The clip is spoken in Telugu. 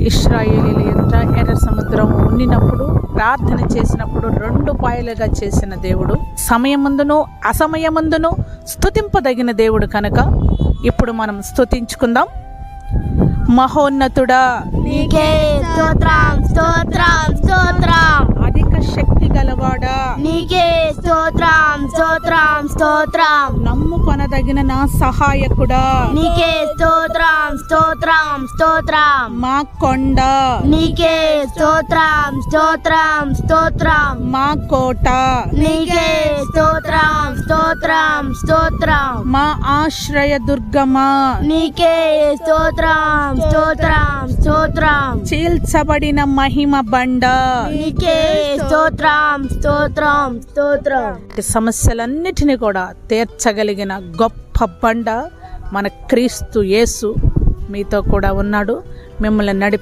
ఇశ్రాయేలీయుల ఎదుట ఎర్ర సముద్రం ఉండినప్పుడు ప్రార్థన చేసినప్పుడు 2 పాయలుగా చేసిన దేవుడు, సమయమందును అసమయమందును స్తుతింపదగిన దేవుడు కనుక ఇప్పుడు మనం స్తుతించుకుందాం. మహోన్నతుడా నీకే స్తోత్రం స్తోత్రం స్తోత్రం. అధిక శక్తి గలవాడా నీకే స్తోత్రం స్తోత్రం స్తోత్రం. నమ్ముకొనదగిన నా సహాయకుడా నీకే స్తోత్రం స్తోత్రం స్తోత్రం. మా కొండ నీకే స్తోత్రం స్తోత్రం స్తోత్రం. మా కోట నీకే స్తోత్రం స్తోత్రం స్తోత్రం. మా ఆశ్రయ దుర్గమా నీకే స్తోత్రం స్తోత్రం స్తోత్రం. చీల్చబడిన మహిమ బండ నీకే స్తోత్రం స్తోత్రం స్తోత్రం. సమస్యలన్నిటినీ కూడా తీర్చగలిగిన గొప్ప బండ మన క్రీస్తు యేసు మీతో కూడా ఉన్నాడు. మిమ్మల్ని నడిపి